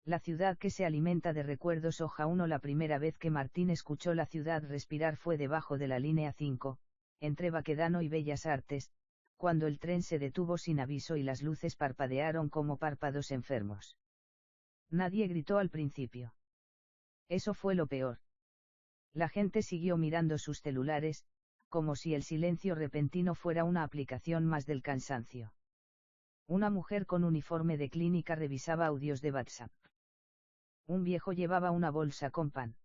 La ciudad que se alimenta de recuerdos. Hoja 1. La primera vez que Martín escuchó la ciudad respirar fue debajo de la línea 5, entre Baquedano y Bellas Artes, cuando el tren se detuvo sin aviso y las luces parpadearon como párpados enfermos. Nadie gritó al principio. Eso fue lo peor. La gente siguió mirando sus celulares, como si el silencio repentino fuera una aplicación más del cansancio. Una mujer con uniforme de clínica revisaba audios de WhatsApp. Un viejo llevaba una bolsa con pan.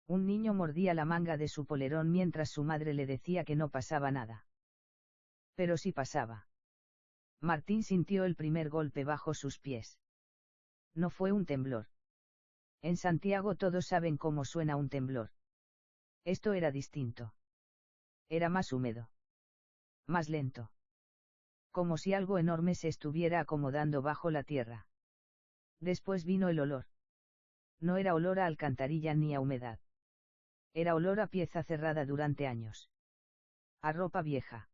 Un niño mordía la manga de su polerón mientras su madre le decía que no pasaba nada. Pero sí pasaba. Martín sintió el primer golpe bajo sus pies. No fue un temblor. En Santiago todos saben cómo suena un temblor. Esto era distinto. Era más húmedo. Más lento. Como si algo enorme se estuviera acomodando bajo la tierra. Después vino el olor. No era olor a alcantarilla ni a humedad. Era olor a pieza cerrada durante años. A ropa vieja.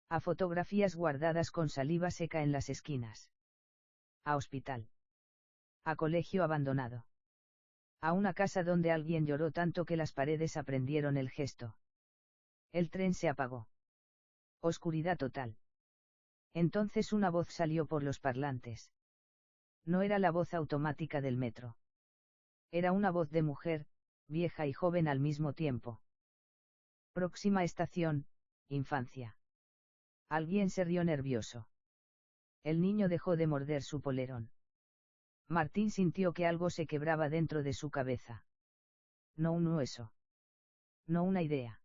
A fotografías guardadas con saliva seca en las esquinas. A hospital. A colegio abandonado. A una casa donde alguien lloró tanto que las paredes aprendieron el gesto. El tren se apagó. Oscuridad total. Entonces una voz salió por los parlantes. No era la voz automática del metro. Era una voz de mujer, vieja y joven al mismo tiempo. Próxima estación, infancia. Alguien se rió nervioso. El niño dejó de morder su polerón. Martín sintió que algo se quebraba dentro de su cabeza. No un hueso. No una idea.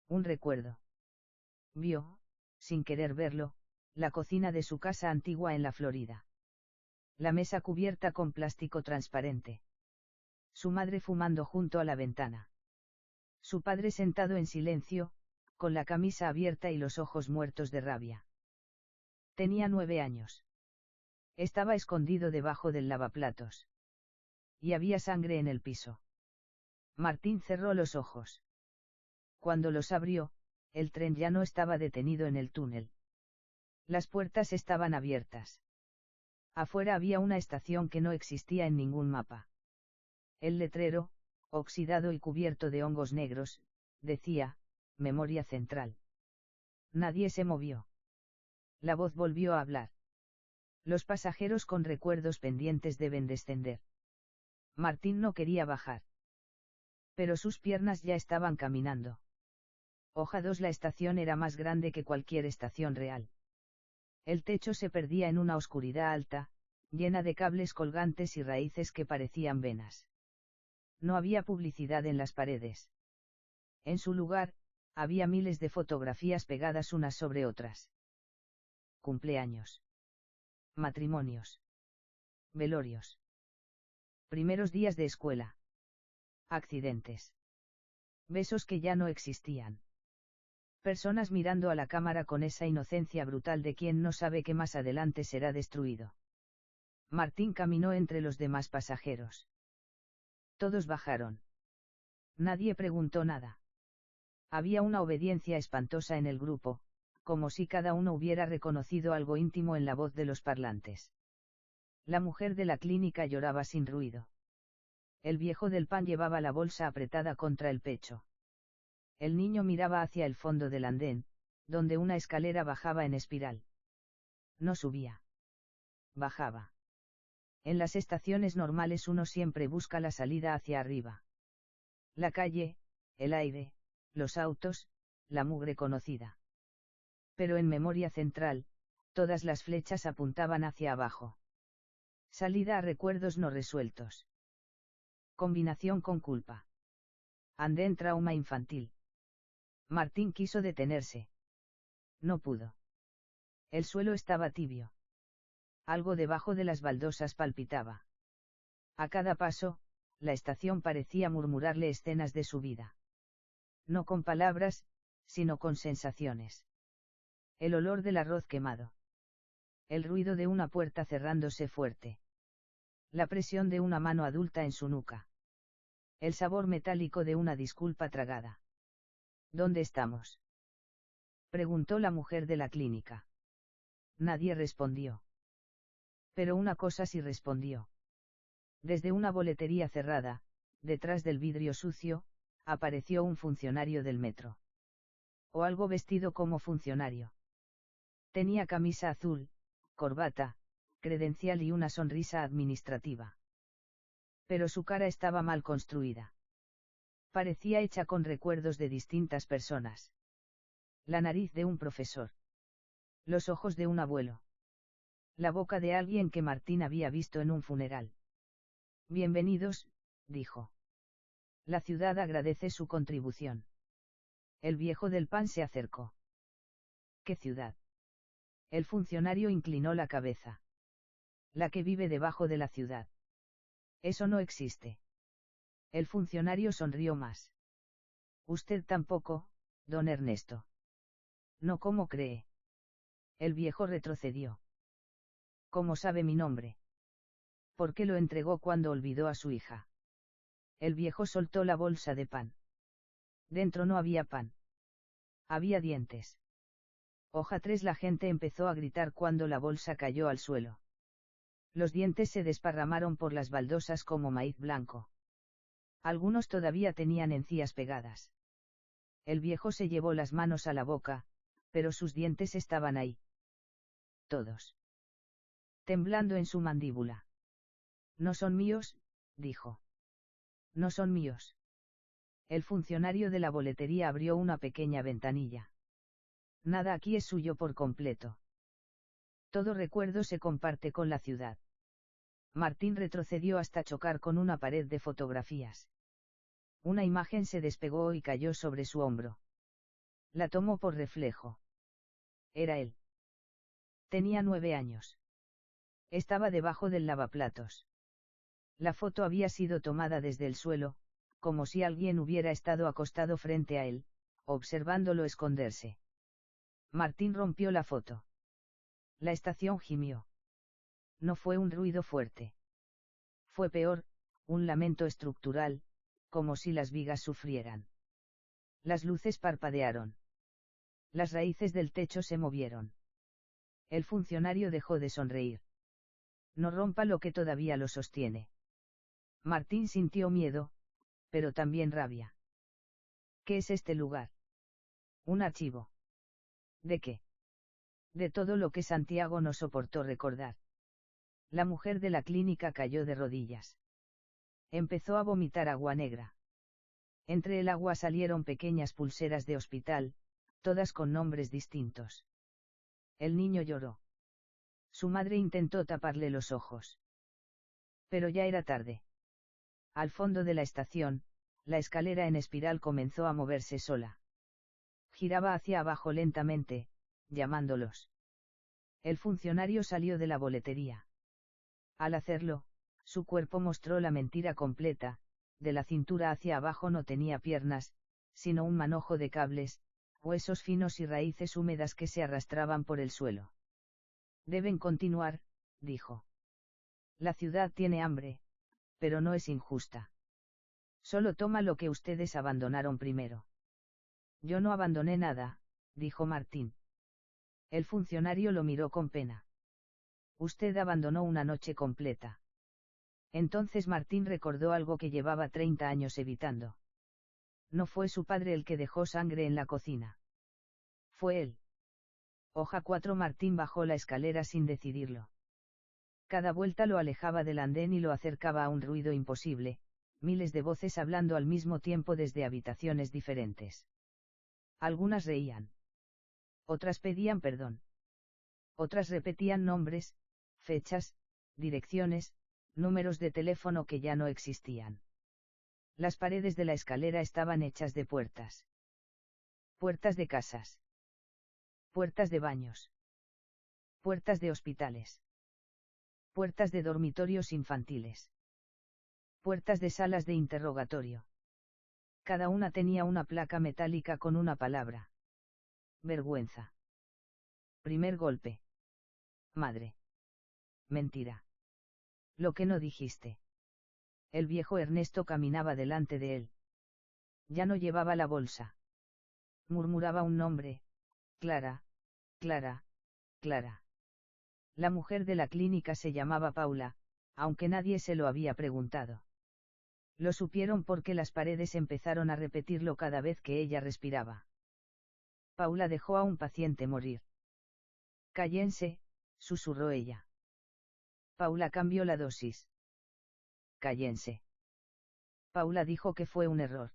Un recuerdo. Vio, sin querer verlo, la cocina de su casa antigua en la Florida. La mesa cubierta con plástico transparente. Su madre fumando junto a la ventana. Su padre sentado en silencio, con la camisa abierta y los ojos muertos de rabia. Tenía 9 años. Estaba escondido debajo del lavaplatos. Y había sangre en el piso. Martín cerró los ojos. Cuando los abrió, el tren ya no estaba detenido en el túnel. Las puertas estaban abiertas. Afuera había una estación que no existía en ningún mapa. El letrero, oxidado y cubierto de hongos negros, decía, Memoria Central. Nadie se movió. La voz volvió a hablar. Los pasajeros con recuerdos pendientes deben descender. Martín no quería bajar. Pero sus piernas ya estaban caminando. Hoja 2. La estación era más grande que cualquier estación real. El techo se perdía en una oscuridad alta, llena de cables colgantes y raíces que parecían venas. No había publicidad en las paredes. En su lugar, había miles de fotografías pegadas unas sobre otras. Cumpleaños. Matrimonios. Velorios. Primeros días de escuela. Accidentes. Besos que ya no existían. Personas mirando a la cámara con esa inocencia brutal de quien no sabe que más adelante será destruido. Martín caminó entre los demás pasajeros. Todos bajaron. Nadie preguntó nada. Había una obediencia espantosa en el grupo, como si cada uno hubiera reconocido algo íntimo en la voz de los parlantes. La mujer de la clínica lloraba sin ruido. El viejo del pan llevaba la bolsa apretada contra el pecho. El niño miraba hacia el fondo del andén, donde una escalera bajaba en espiral. No subía. Bajaba. En las estaciones normales uno siempre busca la salida hacia arriba. La calle, el aire, los autos, la mugre conocida. Pero en Memoria Central, todas las flechas apuntaban hacia abajo. Salida a recuerdos no resueltos. Combinación con culpa. Andén trauma infantil. Martín quiso detenerse. No pudo. El suelo estaba tibio. Algo debajo de las baldosas palpitaba. A cada paso, la estación parecía murmurarle escenas de su vida. No con palabras, sino con sensaciones. El olor del arroz quemado. El ruido de una puerta cerrándose fuerte. La presión de una mano adulta en su nuca. El sabor metálico de una disculpa tragada. ¿Dónde estamos?, preguntó la mujer de la clínica. Nadie respondió. Pero una cosa sí respondió. Desde una boletería cerrada, detrás del vidrio sucio, apareció un funcionario del metro. O algo vestido como funcionario. Tenía camisa azul, corbata, credencial y una sonrisa administrativa. Pero su cara estaba mal construida. Parecía hecha con recuerdos de distintas personas. La nariz de un profesor. Los ojos de un abuelo. La boca de alguien que Martín había visto en un funeral. Bienvenidos, dijo. La ciudad agradece su contribución. El viejo del pan se acercó. ¿Qué ciudad? El funcionario inclinó la cabeza. La que vive debajo de la ciudad. Eso no existe. El funcionario sonrió más. Usted tampoco, don Ernesto. No, ¿cómo cree? El viejo retrocedió. ¿Cómo sabe mi nombre? ¿Por qué lo entregó cuando olvidó a su hija? El viejo soltó la bolsa de pan. Dentro no había pan. Había dientes. Hoja 3. La gente empezó a gritar cuando la bolsa cayó al suelo. Los dientes se desparramaron por las baldosas como maíz blanco. Algunos todavía tenían encías pegadas. El viejo se llevó las manos a la boca, pero sus dientes estaban ahí. Todos. Temblando en su mandíbula. No son míos, dijo. No son míos. El funcionario de la boletería abrió una pequeña ventanilla. Nada aquí es suyo por completo. Todo recuerdo se comparte con la ciudad. Martín retrocedió hasta chocar con una pared de fotografías. Una imagen se despegó y cayó sobre su hombro. La tomó por reflejo. Era él. Tenía 9 años. Estaba debajo del lavaplatos. La foto había sido tomada desde el suelo, como si alguien hubiera estado acostado frente a él, observándolo esconderse. Martín rompió la foto. La estación gimió. No fue un ruido fuerte. Fue peor, un lamento estructural, como si las vigas sufrieran. Las luces parpadearon. Las raíces del techo se movieron. El funcionario dejó de sonreír. No rompa lo que todavía lo sostiene. Martín sintió miedo, pero también rabia. ¿Qué es este lugar? Un archivo. ¿De qué? De todo lo que Santiago no soportó recordar. La mujer de la clínica cayó de rodillas. Empezó a vomitar agua negra. Entre el agua salieron pequeñas pulseras de hospital, todas con nombres distintos. El niño lloró. Su madre intentó taparle los ojos. Pero ya era tarde. Al fondo de la estación, la escalera en espiral comenzó a moverse sola. Giraba hacia abajo lentamente, llamándolos. El funcionario salió de la boletería. Al hacerlo, su cuerpo mostró la mentira completa, de la cintura hacia abajo no tenía piernas, sino un manojo de cables, huesos finos y raíces húmedas que se arrastraban por el suelo. Deben continuar, dijo. La ciudad tiene hambre, pero no es injusta. Solo toma lo que ustedes abandonaron primero. Yo no abandoné nada, dijo Martín. El funcionario lo miró con pena. Usted abandonó una noche completa. Entonces Martín recordó algo que llevaba 30 años evitando. No fue su padre el que dejó sangre en la cocina. Fue él. Hoja 4. Martín bajó la escalera sin decidirlo. Cada vuelta lo alejaba del andén y lo acercaba a un ruido imposible, miles de voces hablando al mismo tiempo desde habitaciones diferentes. Algunas reían. Otras pedían perdón. Otras repetían nombres, fechas, direcciones, números de teléfono que ya no existían. Las paredes de la escalera estaban hechas de puertas. Puertas de casas. Puertas de baños. Puertas de hospitales. Puertas de dormitorios infantiles. Puertas de salas de interrogatorio. Cada una tenía una placa metálica con una palabra. Vergüenza. Primer golpe. Madre. Mentira. Lo que no dijiste. El viejo Ernesto caminaba delante de él. Ya no llevaba la bolsa. Murmuraba un nombre. Clara, Clara, Clara. La mujer de la clínica se llamaba Paula, aunque nadie se lo había preguntado. Lo supieron porque las paredes empezaron a repetirlo cada vez que ella respiraba. Paula dejó a un paciente morir. Cállense, susurró ella. Paula cambió la dosis. Cállense. Paula dijo que fue un error.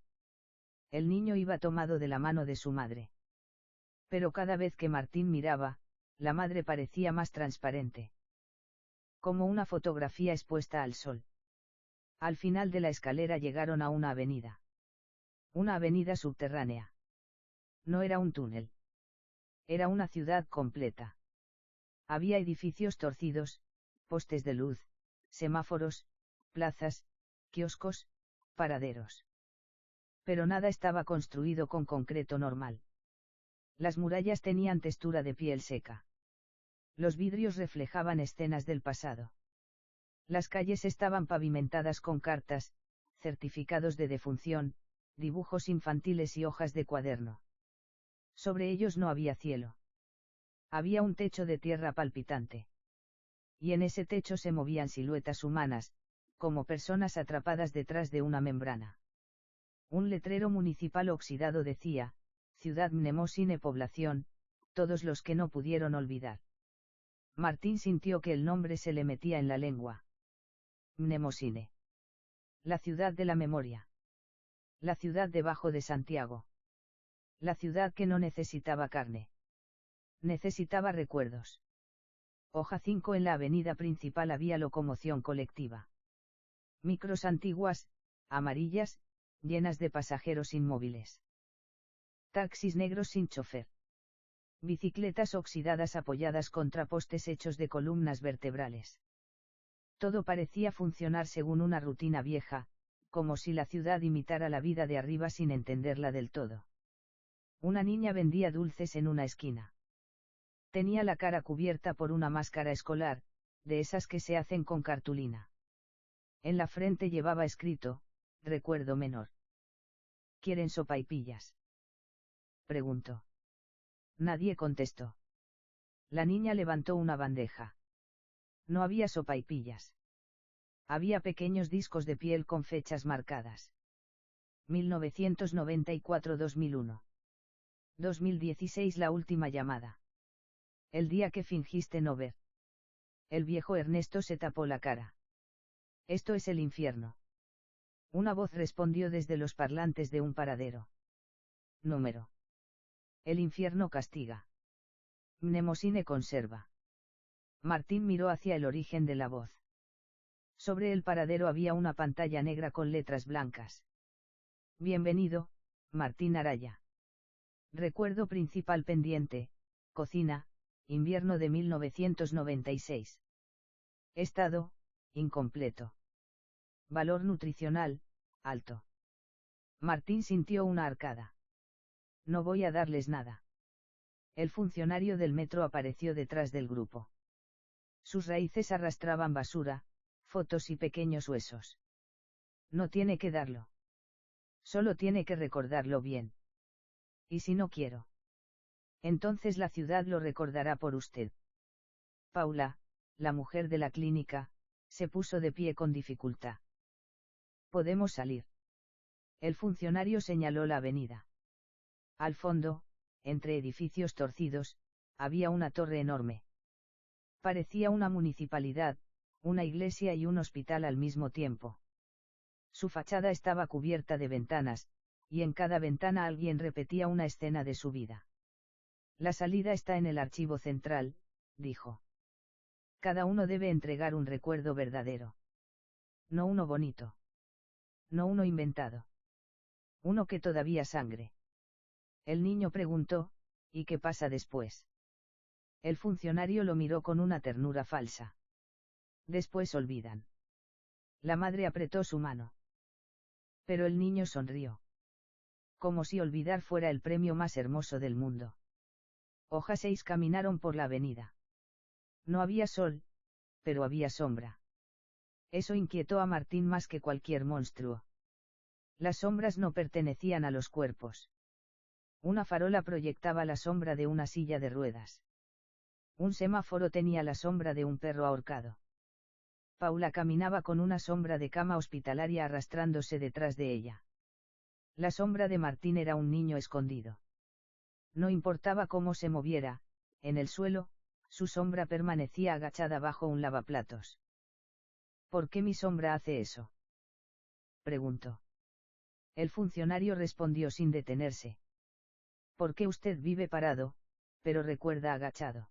El niño iba tomado de la mano de su madre. Pero cada vez que Martín miraba, la madre parecía más transparente. Como una fotografía expuesta al sol. Al final de la escalera llegaron a una avenida. Una avenida subterránea. No era un túnel. Era una ciudad completa. Había edificios torcidos, postes de luz, semáforos, plazas, kioscos, paraderos. Pero nada estaba construido con concreto normal. Las murallas tenían textura de piel seca. Los vidrios reflejaban escenas del pasado. Las calles estaban pavimentadas con cartas, certificados de defunción, dibujos infantiles y hojas de cuaderno. Sobre ellos no había cielo. Había un techo de tierra palpitante. Y en ese techo se movían siluetas humanas, como personas atrapadas detrás de una membrana. Un letrero municipal oxidado decía, Ciudad Mnemosine Población, todos los que no pudieron olvidar. Martín sintió que el nombre se le metía en la lengua. Mnemosine. La ciudad de la memoria. La ciudad debajo de Santiago. La ciudad que no necesitaba carne. Necesitaba recuerdos. Hoja 5. En la avenida principal había locomoción colectiva. Micros antiguas, amarillas, llenas de pasajeros inmóviles. Taxis negros sin chofer. Bicicletas oxidadas apoyadas contra postes hechos de columnas vertebrales. Todo parecía funcionar según una rutina vieja, como si la ciudad imitara la vida de arriba sin entenderla del todo. Una niña vendía dulces en una esquina. Tenía la cara cubierta por una máscara escolar, de esas que se hacen con cartulina. En la frente llevaba escrito, recuerdo menor. ¿Quieren sopaipillas?, preguntó. Nadie contestó. La niña levantó una bandeja. No había sopaipillas. Había pequeños discos de piel con fechas marcadas. 1994-2001. 2016 la última llamada. El día que fingiste no ver. El viejo Ernesto se tapó la cara. Esto es el infierno. Una voz respondió desde los parlantes de un paradero. Número. El infierno castiga. Mnemosine conserva. Martín miró hacia el origen de la voz. Sobre el paradero había una pantalla negra con letras blancas. Bienvenido, Martín Araya. Recuerdo principal pendiente, cocina, invierno de 1996. Estado, incompleto. Valor nutricional, alto. Martín sintió una arcada. No voy a darles nada. El funcionario del metro apareció detrás del grupo. Sus raíces arrastraban basura, fotos y pequeños huesos. No tiene que darlo. Solo tiene que recordarlo bien. ¿Y si no quiero? Entonces la ciudad lo recordará por usted. Paula, la mujer de la clínica, se puso de pie con dificultad. Podemos salir. El funcionario señaló la avenida. Al fondo, entre edificios torcidos, había una torre enorme. Parecía una municipalidad, una iglesia y un hospital al mismo tiempo. Su fachada estaba cubierta de ventanas, y en cada ventana alguien repetía una escena de su vida. La salida está en el archivo central, dijo. Cada uno debe entregar un recuerdo verdadero. No uno bonito. No uno inventado. Uno que todavía sangre. El niño preguntó, ¿y qué pasa después? El funcionario lo miró con una ternura falsa. Después olvidan. La madre apretó su mano. Pero el niño sonrió. Como si olvidar fuera el premio más hermoso del mundo. Hoja 6 caminaron por la avenida. No había sol, pero había sombra. Eso inquietó a Martín más que cualquier monstruo. Las sombras no pertenecían a los cuerpos. Una farola proyectaba la sombra de una silla de ruedas. Un semáforo tenía la sombra de un perro ahorcado. Paula caminaba con una sombra de cama hospitalaria arrastrándose detrás de ella. La sombra de Martín era un niño escondido. No importaba cómo se moviera, en el suelo, su sombra permanecía agachada bajo un lavaplatos. ¿Por qué mi sombra hace eso?, preguntó. El funcionario respondió sin detenerse. ¿Por qué usted vive parado, pero recuerda agachado?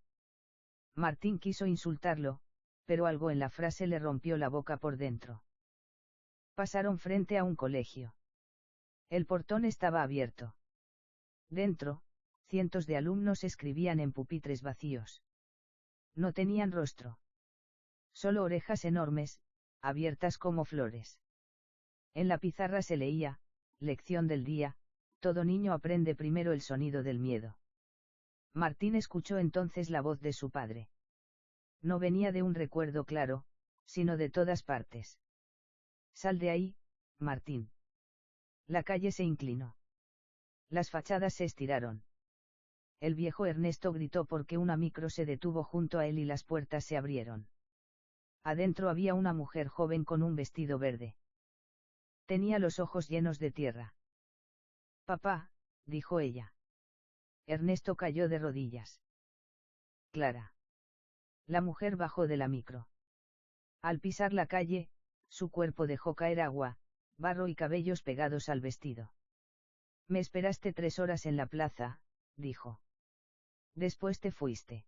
Martín quiso insultarlo, pero algo en la frase le rompió la boca por dentro. Pasaron frente a un colegio. El portón estaba abierto. Dentro, cientos de alumnos escribían en pupitres vacíos. No tenían rostro. Solo orejas enormes, abiertas como flores. En la pizarra se leía, lección del día, todo niño aprende primero el sonido del miedo. Martín escuchó entonces la voz de su padre. No venía de un recuerdo claro, sino de todas partes. Sal de ahí, Martín. La calle se inclinó. Las fachadas se estiraron. El viejo Ernesto gritó porque una micro se detuvo junto a él y las puertas se abrieron. Adentro había una mujer joven con un vestido verde. Tenía los ojos llenos de tierra. Papá, dijo ella. Ernesto cayó de rodillas. Clara. La mujer bajó de la micro. Al pisar la calle, su cuerpo dejó caer agua, barro y cabellos pegados al vestido. Me esperaste 3 horas en la plaza, dijo. Después te fuiste.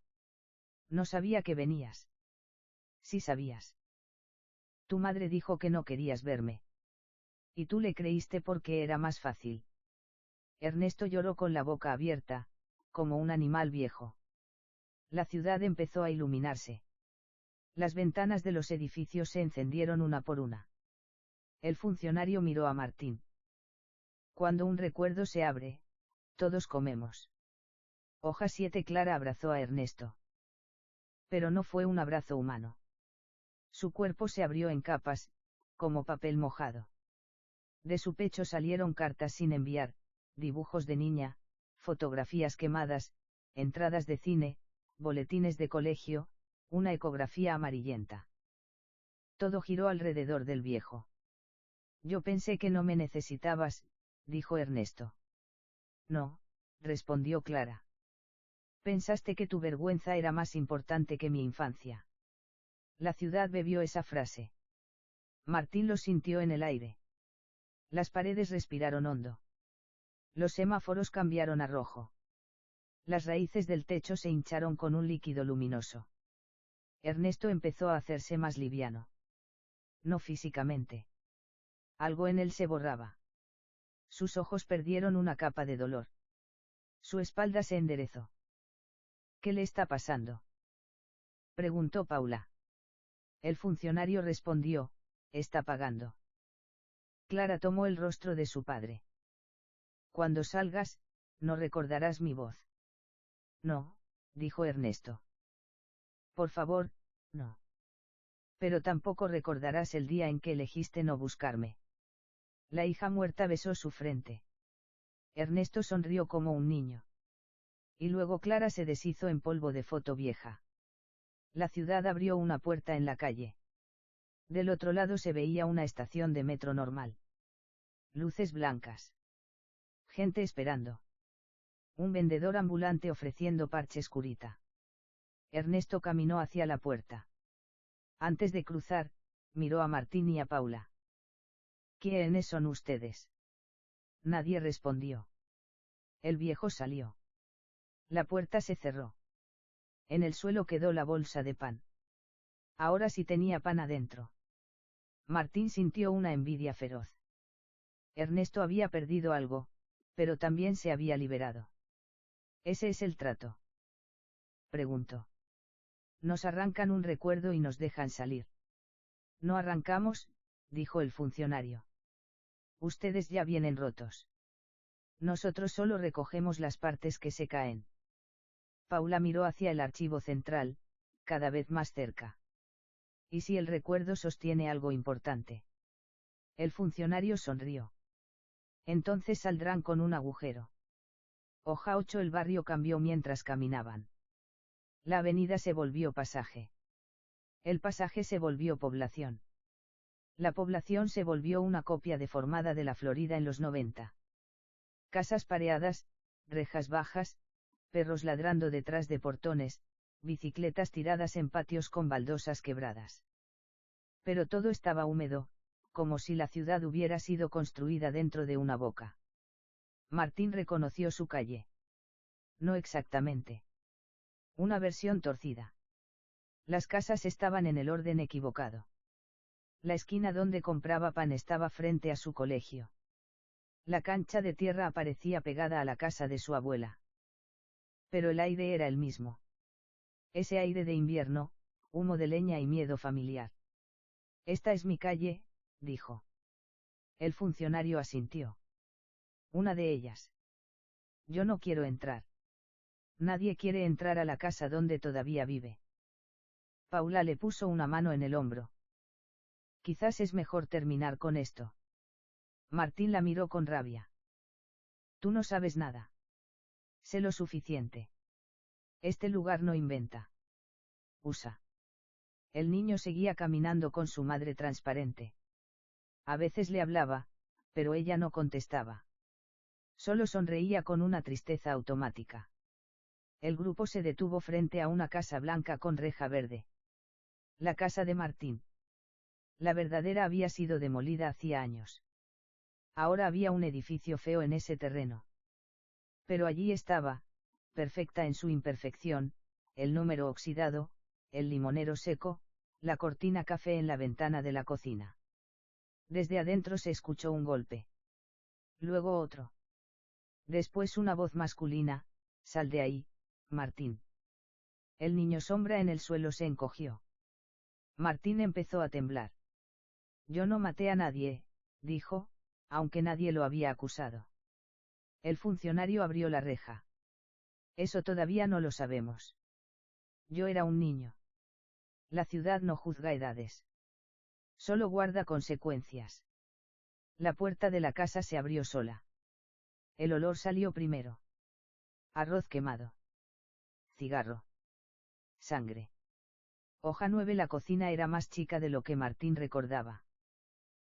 No sabía que venías. Sí sabías. Tu madre dijo que no querías verme. Y tú le creíste porque era más fácil. Ernesto lloró con la boca abierta, como un animal viejo. La ciudad empezó a iluminarse. Las ventanas de los edificios se encendieron una por una. El funcionario miró a Martín. Cuando un recuerdo se abre, todos comemos. Hoja 7 Clara abrazó a Ernesto. Pero no fue un abrazo humano. Su cuerpo se abrió en capas, como papel mojado. De su pecho salieron cartas sin enviar, dibujos de niña, fotografías quemadas, entradas de cine, boletines de colegio, una ecografía amarillenta. Todo giró alrededor del viejo. Yo pensé que no me necesitabas, dijo Ernesto. No, respondió Clara. Pensaste que tu vergüenza era más importante que mi infancia. La ciudad bebió esa frase. Martín lo sintió en el aire. Las paredes respiraron hondo. Los semáforos cambiaron a rojo. Las raíces del techo se hincharon con un líquido luminoso. Ernesto empezó a hacerse más liviano. No físicamente. Algo en él se borraba. Sus ojos perdieron una capa de dolor. Su espalda se enderezó. ¿Qué le está pasando?, preguntó Paula. El funcionario respondió, está pagando. Clara tomó el rostro de su padre. Cuando salgas, no recordarás mi voz. No, dijo Ernesto. Por favor, no. Pero tampoco recordarás el día en que elegiste no buscarme. La hija muerta besó su frente. Ernesto sonrió como un niño. Y luego Clara se deshizo en polvo de foto vieja. La ciudad abrió una puerta en la calle. Del otro lado se veía una estación de metro normal. Luces blancas. Gente esperando. Un vendedor ambulante ofreciendo parches curita. Ernesto caminó hacia la puerta. Antes de cruzar, miró a Martín y a Paula. ¿Quiénes son ustedes? Nadie respondió. El viejo salió. La puerta se cerró. En el suelo quedó la bolsa de pan. Ahora sí tenía pan adentro. Martín sintió una envidia feroz. Ernesto había perdido algo, pero también se había liberado. ¿Ese es el trato?, preguntó. Nos arrancan un recuerdo y nos dejan salir. No arrancamos, dijo el funcionario. Ustedes ya vienen rotos. Nosotros solo recogemos las partes que se caen. Paula miró hacia el archivo central, cada vez más cerca. ¿Y si el recuerdo sostiene algo importante? El funcionario sonrió. Entonces saldrán con un agujero. Hoja 8 El barrio cambió mientras caminaban. La avenida se volvió pasaje. El pasaje se volvió población. La población se volvió una copia deformada de la Florida en los 90. Casas pareadas, rejas bajas, perros ladrando detrás de portones, bicicletas tiradas en patios con baldosas quebradas. Pero todo estaba húmedo, como si la ciudad hubiera sido construida dentro de una boca. Martín reconoció su calle. No exactamente. Una versión torcida. Las casas estaban en el orden equivocado. La esquina donde compraba pan estaba frente a su colegio. La cancha de tierra aparecía pegada a la casa de su abuela. Pero el aire era el mismo. Ese aire de invierno, humo de leña y miedo familiar. Esta es mi calle, dijo. El funcionario asintió. Una de ellas. Yo no quiero entrar. Nadie quiere entrar a la casa donde todavía vive. Paula le puso una mano en el hombro. Quizás es mejor terminar con esto. Martín la miró con rabia. Tú no sabes nada. Sé lo suficiente. Este lugar no inventa. Usa. El niño seguía caminando con su madre transparente. A veces le hablaba, pero ella no contestaba. Solo sonreía con una tristeza automática. El grupo se detuvo frente a una casa blanca con reja verde. La casa de Martín. La verdadera había sido demolida hacía años. Ahora había un edificio feo en ese terreno. Pero allí estaba, perfecta en su imperfección, el número oxidado, el limonero seco, la cortina café en la ventana de la cocina. Desde adentro se escuchó un golpe. Luego otro. Después una voz masculina: sal de ahí, Martín. El niño sombra en el suelo se encogió. Martín empezó a temblar. Yo no maté a nadie, dijo, aunque nadie lo había acusado. El funcionario abrió la reja. Eso todavía no lo sabemos. Yo era un niño. La ciudad no juzga edades. Solo guarda consecuencias. La puerta de la casa se abrió sola. El olor salió primero. Arroz quemado. Cigarro. Sangre. Hoja 9. La cocina era más chica de lo que Martín recordaba.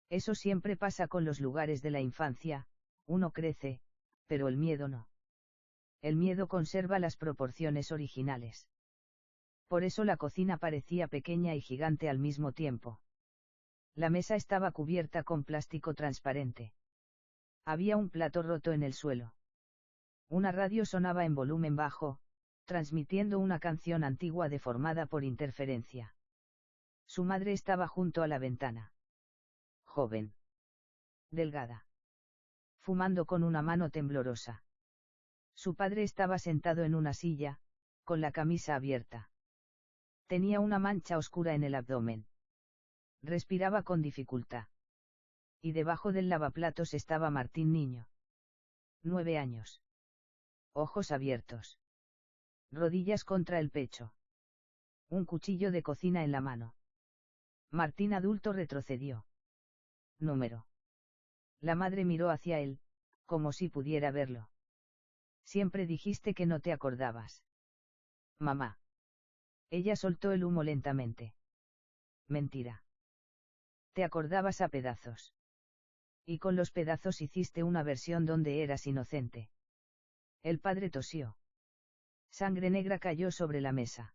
Eso siempre pasa con los lugares de la infancia, uno crece, pero el miedo no. El miedo conserva las proporciones originales. Por eso la cocina parecía pequeña y gigante al mismo tiempo. La mesa estaba cubierta con plástico transparente. Había un plato roto en el suelo. Una radio sonaba en volumen bajo, transmitiendo una canción antigua deformada por interferencia. Su madre estaba junto a la ventana. Joven. Delgada. Fumando con una mano temblorosa. Su padre estaba sentado en una silla, con la camisa abierta. Tenía una mancha oscura en el abdomen. Respiraba con dificultad. Y debajo del lavaplatos estaba Martín niño. 9 años. Ojos abiertos. Rodillas contra el pecho. Un cuchillo de cocina en la mano. Martín adulto retrocedió. Número. La madre miró hacia él, como si pudiera verlo. Siempre dijiste que no te acordabas. Mamá. Ella soltó el humo lentamente. Mentira. Te acordabas a pedazos. Y con los pedazos hiciste una versión donde eras inocente. El padre tosió. Sangre negra cayó sobre la mesa.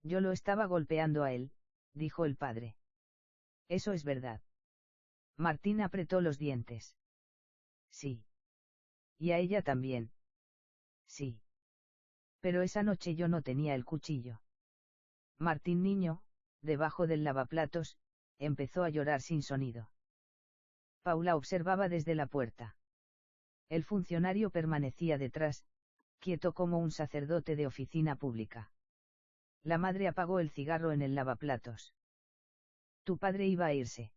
Yo lo estaba golpeando a él, dijo el padre. Eso es verdad. Martín apretó los dientes. Sí. Y a ella también. Sí. Pero esa noche yo no tenía el cuchillo. Martín niño, debajo del lavaplatos, empezó a llorar sin sonido. Paula observaba desde la puerta. El funcionario permanecía detrás, quieto como un sacerdote de oficina pública. La madre apagó el cigarro en el lavaplatos. Tu padre iba a irse.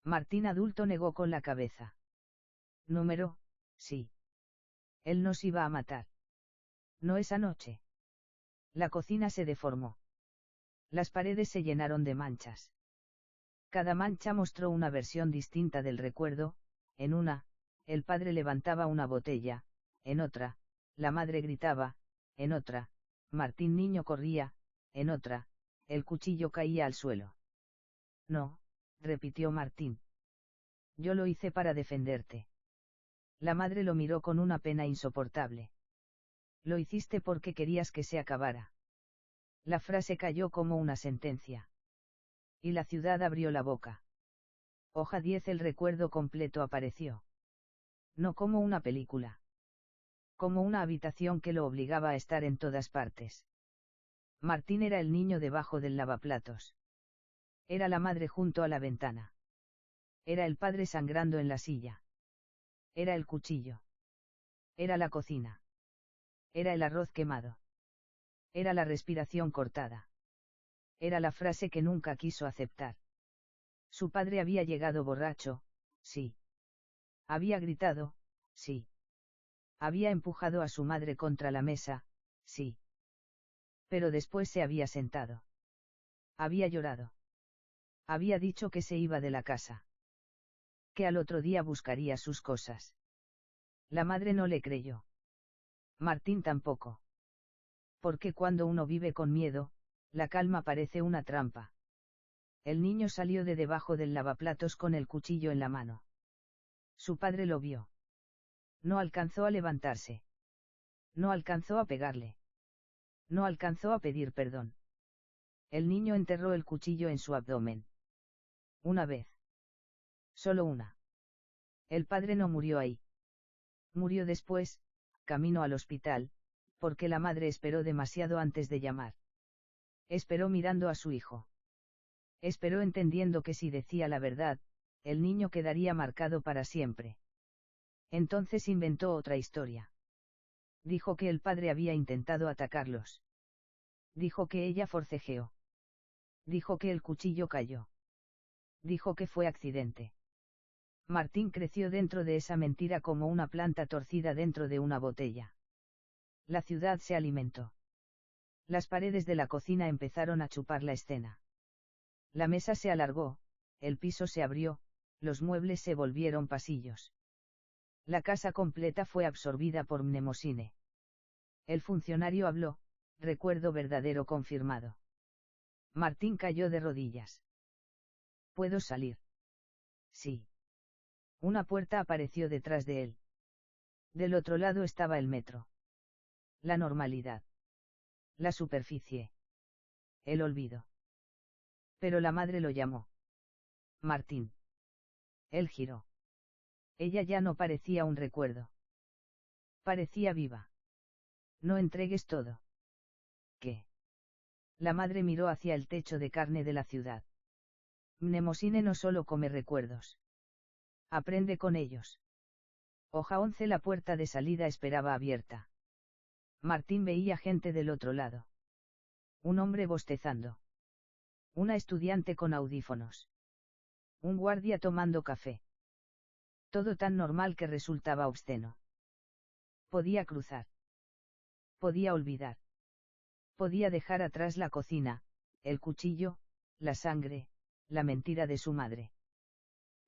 Martín adulto negó con la cabeza. Número, sí. Él nos iba a matar. No esa noche. La cocina se deformó. Las paredes se llenaron de manchas. Cada mancha mostró una versión distinta del recuerdo. En una, el padre levantaba una botella; en otra, la madre gritaba; en otra, Martín niño corría; en otra, el cuchillo caía al suelo. No, repitió Martín. Yo lo hice para defenderte. La madre lo miró con una pena insoportable. Lo hiciste porque querías que se acabara. La frase cayó como una sentencia. Y la ciudad abrió la boca. Hoja 10. El recuerdo completo apareció. No como una película. Como una habitación que lo obligaba a estar en todas partes. Martín era el niño debajo del lavaplatos. Era la madre junto a la ventana. Era el padre sangrando en la silla. Era el cuchillo. Era la cocina. Era el arroz quemado. Era la respiración cortada. Era la frase que nunca quiso aceptar. Su padre había llegado borracho, sí. Había gritado, sí. Había empujado a su madre contra la mesa, sí. Pero después se había sentado. Había llorado. Había dicho que se iba de la casa. Que al otro día buscaría sus cosas. La madre no le creyó. Martín tampoco. Porque cuando uno vive con miedo, la calma parece una trampa. El niño salió de debajo del lavaplatos con el cuchillo en la mano. Su padre lo vio. No alcanzó a levantarse. No alcanzó a pegarle. No alcanzó a pedir perdón. El niño enterró el cuchillo en su abdomen. Una vez. Solo una. El padre no murió ahí. Murió después, camino al hospital, porque la madre esperó demasiado antes de llamar. Esperó mirando a su hijo. Esperó entendiendo que si decía la verdad, el niño quedaría marcado para siempre. Entonces inventó otra historia. Dijo que el padre había intentado atacarlos. Dijo que ella forcejeó. Dijo que el cuchillo cayó. Dijo que fue accidente. Martín creció dentro de esa mentira como una planta torcida dentro de una botella. La ciudad se alimentó. Las paredes de la cocina empezaron a chupar la escena. La mesa se alargó, el piso se abrió, los muebles se volvieron pasillos. La casa completa fue absorbida por Mnemosine. El funcionario habló, recuerdo verdadero confirmado. Martín cayó de rodillas. ¿Puedo salir? Sí. Una puerta apareció detrás de él. Del otro lado estaba el metro. La normalidad. La superficie. El olvido. Pero la madre lo llamó. Martín. Él giró. Ella ya no parecía un recuerdo. Parecía viva. No entregues todo. ¿Qué? La madre miró hacia el techo de carne de la ciudad. Mnemosine no solo come recuerdos. Aprende con ellos. Hoja 11. La puerta de salida esperaba abierta. Martín veía gente del otro lado. Un hombre bostezando. Una estudiante con audífonos. Un guardia tomando café. Todo tan normal que resultaba obsceno. Podía cruzar. Podía olvidar. Podía dejar atrás la cocina, el cuchillo, la sangre, la mentira de su madre.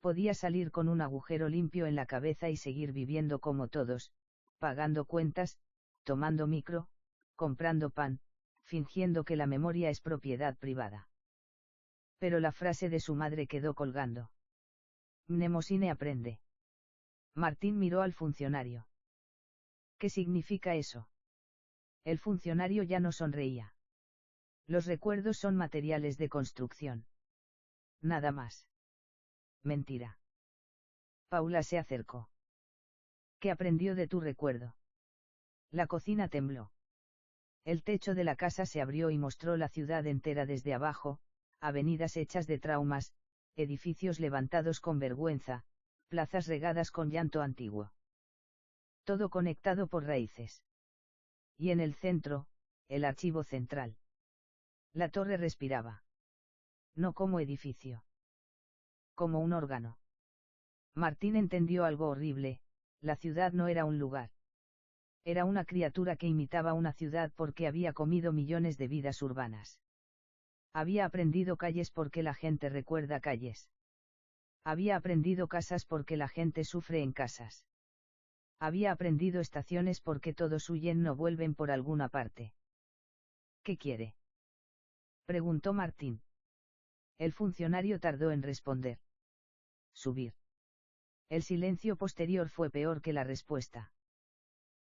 Podía salir con un agujero limpio en la cabeza y seguir viviendo como todos, pagando cuentas, tomando micro, comprando pan, fingiendo que la memoria es propiedad privada. Pero la frase de su madre quedó colgando. Mnemosine aprende. Martín miró al funcionario. ¿Qué significa eso? El funcionario ya no sonreía. Los recuerdos son materiales de construcción. Nada más. Mentira. Paula se acercó. ¿Qué aprendió de tu recuerdo? La cocina tembló. El techo de la casa se abrió y mostró la ciudad entera desde abajo, avenidas hechas de traumas, edificios levantados con vergüenza, plazas regadas con llanto antiguo. Todo conectado por raíces. Y en el centro, el archivo central. La torre respiraba. No como edificio. Como un órgano. Martín entendió algo horrible, la ciudad no era un lugar. Era una criatura que imitaba una ciudad porque había comido millones de vidas urbanas. Había aprendido calles porque la gente recuerda calles. Había aprendido casas porque la gente sufre en casas. Había aprendido estaciones porque todos huyen no vuelven por alguna parte. ¿Qué quiere? preguntó Martín. El funcionario tardó en responder. Subir. El silencio posterior fue peor que la respuesta.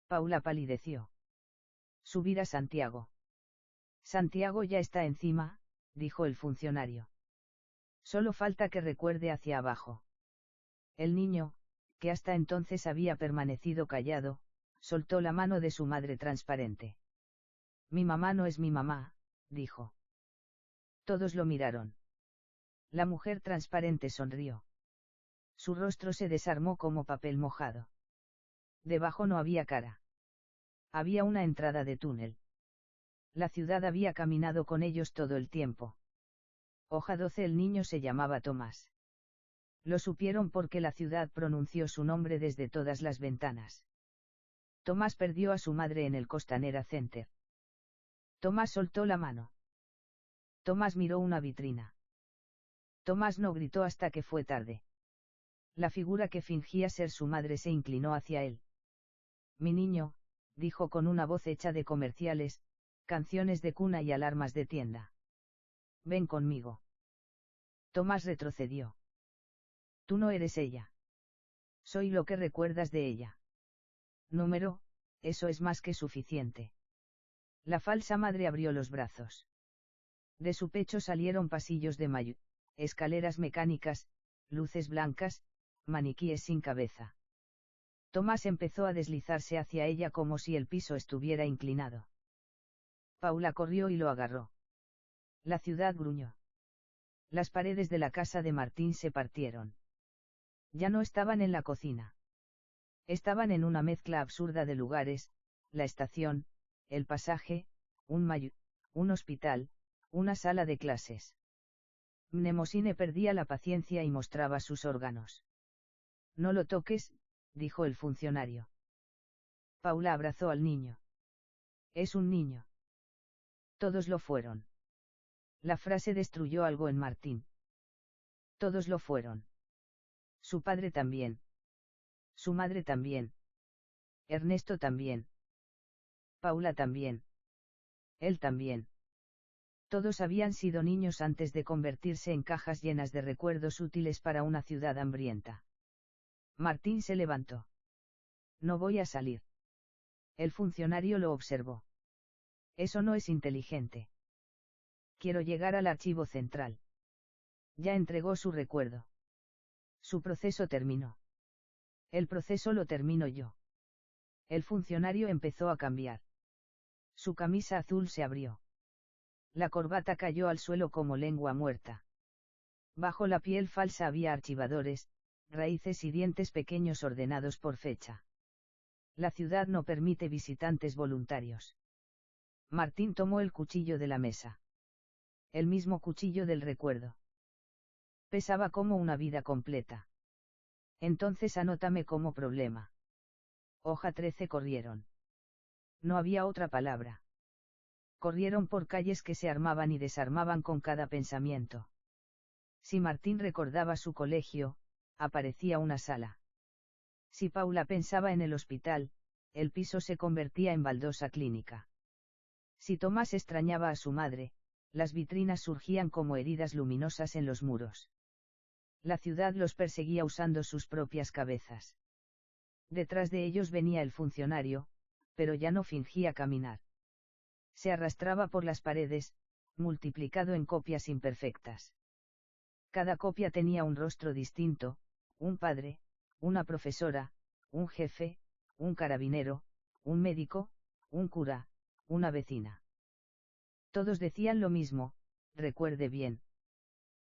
Paula palideció. Subir a Santiago. Santiago ya está encima, dijo el funcionario. Solo falta que recuerde hacia abajo. El niño, que hasta entonces había permanecido callado, soltó la mano de su madre transparente. Mi mamá no es mi mamá, dijo. Todos lo miraron. La mujer transparente sonrió. Su rostro se desarmó como papel mojado. Debajo no había cara. Había una entrada de túnel. La ciudad había caminado con ellos todo el tiempo. Hoja 12. El niño se llamaba Tomás. Lo supieron porque la ciudad pronunció su nombre desde todas las ventanas. Tomás perdió a su madre en el Costanera Center. Tomás soltó la mano. Tomás miró una vitrina. Tomás no gritó hasta que fue tarde. La figura que fingía ser su madre se inclinó hacia él. Mi niño, dijo con una voz hecha de comerciales, canciones de cuna y alarmas de tienda. Ven conmigo. Tomás retrocedió. Tú no eres ella. Soy lo que recuerdas de ella. Número, eso es más que suficiente. La falsa madre abrió los brazos. De su pecho salieron pasillos de mayo, escaleras mecánicas, luces blancas, maniquíes sin cabeza. Tomás empezó a deslizarse hacia ella como si el piso estuviera inclinado. Paula corrió y lo agarró. La ciudad gruñó. Las paredes de la casa de Martín se partieron. Ya no estaban en la cocina. Estaban en una mezcla absurda de lugares, la estación, el pasaje, un hospital, una sala de clases. Mnemosine perdía la paciencia y mostraba sus órganos. No lo toques, dijo el funcionario. Paula abrazó al niño. Es un niño. Todos lo fueron. La frase destruyó algo en Martín. Todos lo fueron. Su padre también. Su madre también. Ernesto también. Paula también. Él también. Todos habían sido niños antes de convertirse en cajas llenas de recuerdos útiles para una ciudad hambrienta. Martín se levantó. No voy a salir. El funcionario lo observó. Eso no es inteligente. Quiero llegar al archivo central. Ya entregó su recuerdo. Su proceso terminó. El proceso lo termino yo. El funcionario empezó a cambiar. Su camisa azul se abrió. La corbata cayó al suelo como lengua muerta. Bajo la piel falsa había archivadores, raíces y dientes pequeños ordenados por fecha. La ciudad no permite visitantes voluntarios. Martín tomó el cuchillo de la mesa. El mismo cuchillo del recuerdo. Pesaba como una vida completa. Entonces anótame como problema. Hoja 13. Corrieron. No había otra palabra. Corrieron por calles que se armaban y desarmaban con cada pensamiento. Si Martín recordaba su colegio, aparecía una sala. Si Paula pensaba en el hospital, el piso se convertía en baldosa clínica. Si Tomás extrañaba a su madre, las vitrinas surgían como heridas luminosas en los muros. La ciudad los perseguía usando sus propias cabezas. Detrás de ellos venía el funcionario, pero ya no fingía caminar. Se arrastraba por las paredes, multiplicado en copias imperfectas. Cada copia tenía un rostro distinto, un padre, una profesora, un jefe, un carabinero, un médico, un cura, una vecina. Todos decían lo mismo: recuerde bien.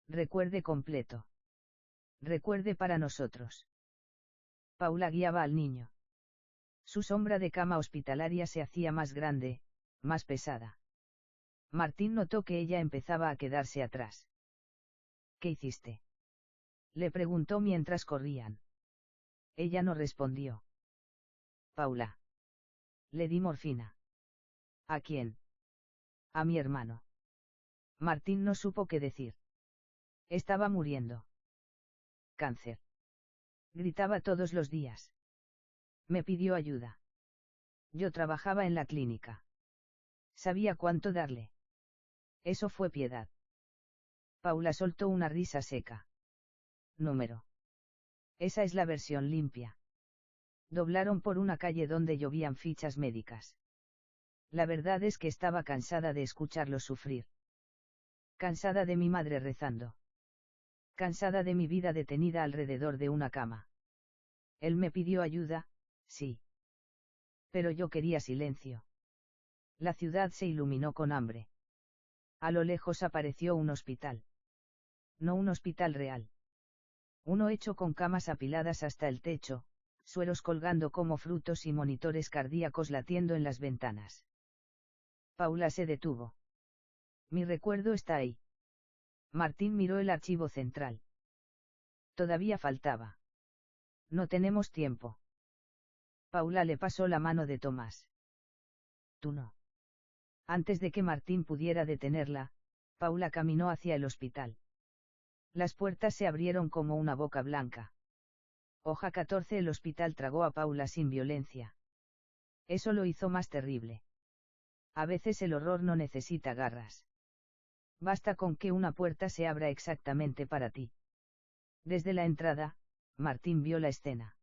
Recuerde completo. Recuerde para nosotros. Paula guiaba al niño. Su sombra de cama hospitalaria se hacía más grande, más pesada. Martín notó que ella empezaba a quedarse atrás. ¿Qué hiciste?, le preguntó mientras corrían. Ella no respondió. Paula. Le di morfina. ¿A quién? A mi hermano. Martín no supo qué decir. Estaba muriendo. Cáncer. Gritaba todos los días. Me pidió ayuda. Yo trabajaba en la clínica. Sabía cuánto darle. Eso fue piedad. Paula soltó una risa seca. Número. Esa es la versión limpia. Doblaron por una calle donde llovían fichas médicas. La verdad es que estaba cansada de escucharlo sufrir. Cansada de mi madre rezando. Cansada de mi vida detenida alrededor de una cama. Él me pidió ayuda, sí. Pero yo quería silencio. La ciudad se iluminó con hambre. A lo lejos apareció un hospital. No un hospital real. Uno hecho con camas apiladas hasta el techo, sueros colgando como frutos y monitores cardíacos latiendo en las ventanas. Paula se detuvo. Mi recuerdo está ahí. Martín miró el archivo central. Todavía faltaba. No tenemos tiempo. Paula le pasó la mano de Tomás. Tú no. Antes de que Martín pudiera detenerla, Paula caminó hacia el hospital. Las puertas se abrieron como una boca blanca. Hoja 14. El hospital tragó a Paula sin violencia. Eso lo hizo más terrible. A veces el horror no necesita garras. Basta con que una puerta se abra exactamente para ti. Desde la entrada, Martín vio la escena.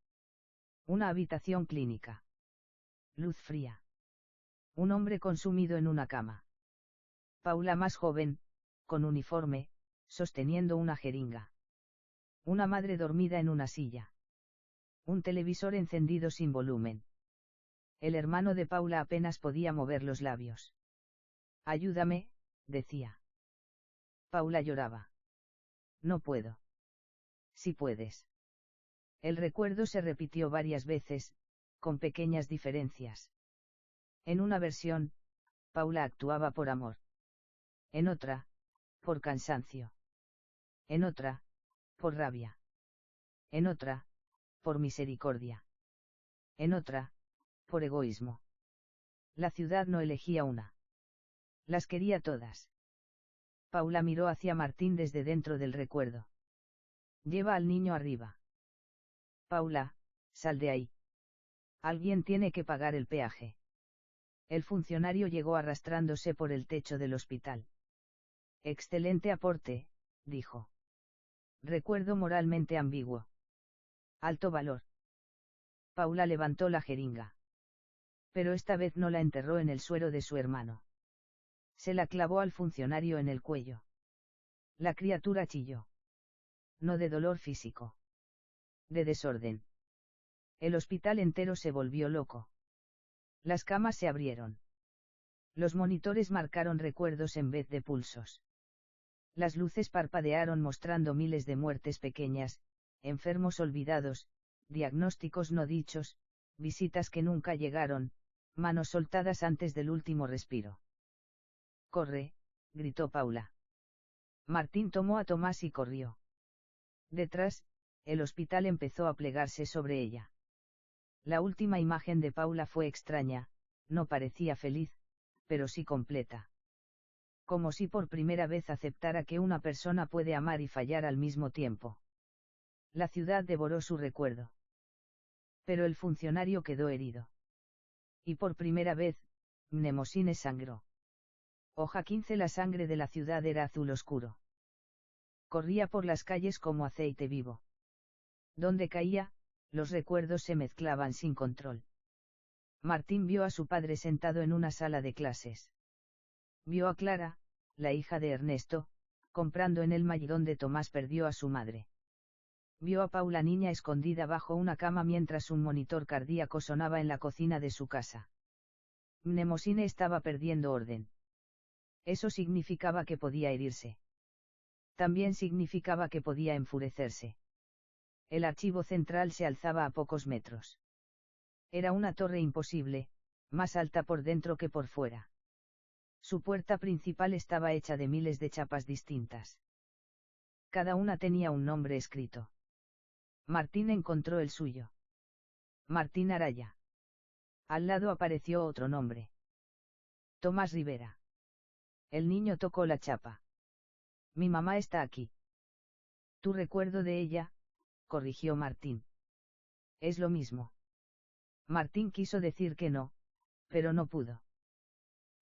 Una habitación clínica. Luz fría. Un hombre consumido en una cama. Paula más joven, con uniforme, sosteniendo una jeringa. Una madre dormida en una silla. Un televisor encendido sin volumen. El hermano de Paula apenas podía mover los labios. Ayúdame, decía. Paula lloraba. No puedo. Sí puedes. El recuerdo se repitió varias veces, con pequeñas diferencias. En una versión, Paula actuaba por amor. En otra, por cansancio. En otra, por rabia. En otra, por misericordia. En otra, por egoísmo. La ciudad no elegía una. Las quería todas. Paula miró hacia Martín desde dentro del recuerdo. Lleva al niño arriba. Paula, sal de ahí. Alguien tiene que pagar el peaje. El funcionario llegó arrastrándose por el techo del hospital. Excelente aporte, dijo. Recuerdo moralmente ambiguo. Alto valor. Paula levantó la jeringa. Pero esta vez no la enterró en el suero de su hermano. Se la clavó al funcionario en el cuello. La criatura chilló. No de dolor físico. De desorden. El hospital entero se volvió loco. Las camas se abrieron. Los monitores marcaron recuerdos en vez de pulsos. Las luces parpadearon mostrando miles de muertes pequeñas, enfermos olvidados, diagnósticos no dichos, visitas que nunca llegaron, manos soltadas antes del último respiro. Corre, gritó Paula. Martín tomó a Tomás y corrió. Detrás, el hospital empezó a plegarse sobre ella. La última imagen de Paula fue extraña, no parecía feliz, pero sí completa. Como si por primera vez aceptara que una persona puede amar y fallar al mismo tiempo. La ciudad devoró su recuerdo. Pero el funcionario quedó herido. Y por primera vez, Mnemosines sangró. Hoja 15. La sangre de la ciudad era azul oscuro. Corría por las calles como aceite vivo. Donde caía, los recuerdos se mezclaban sin control. Martín vio a su padre sentado en una sala de clases. Vio a Clara, la hija de Ernesto, comprando en el mall donde Tomás perdió a su madre. Vio a Paula niña escondida bajo una cama mientras un monitor cardíaco sonaba en la cocina de su casa. Mnemosine estaba perdiendo orden. Eso significaba que podía herirse. También significaba que podía enfurecerse. El archivo central se alzaba a pocos metros. Era una torre imposible, más alta por dentro que por fuera. Su puerta principal estaba hecha de miles de chapas distintas. Cada una tenía un nombre escrito. Martín encontró el suyo. Martín Araya. Al lado apareció otro nombre. Tomás Rivera. El niño tocó la chapa. Mi mamá está aquí. Tu recuerdo de ella, corrigió Martín. Es lo mismo. Martín quiso decir que no, pero no pudo.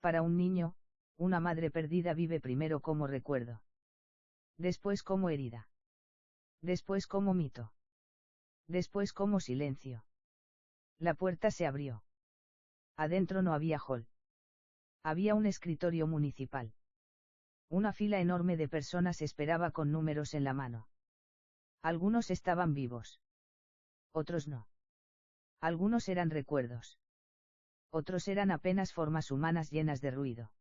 Para un niño, Una madre perdida vive primero como recuerdo. Después como herida. Después como mito. Después como silencio. La puerta se abrió. Adentro no había hall. Había un escritorio municipal. Una fila enorme de personas esperaba con números en la mano. Algunos estaban vivos. Otros no. Algunos eran recuerdos. Otros eran apenas formas humanas llenas de ruido.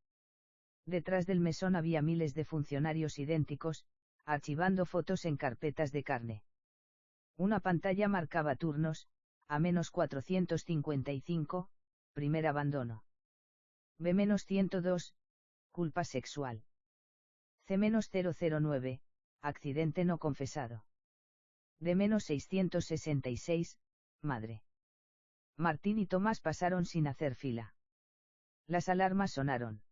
Detrás del mesón había miles de funcionarios idénticos, archivando fotos en carpetas de carne. Una pantalla marcaba turnos, A-455, primer abandono. B-102, culpa sexual. C-009, accidente no confesado. D-666, madre. Martín y Tomás pasaron sin hacer fila. Las alarmas sonaron.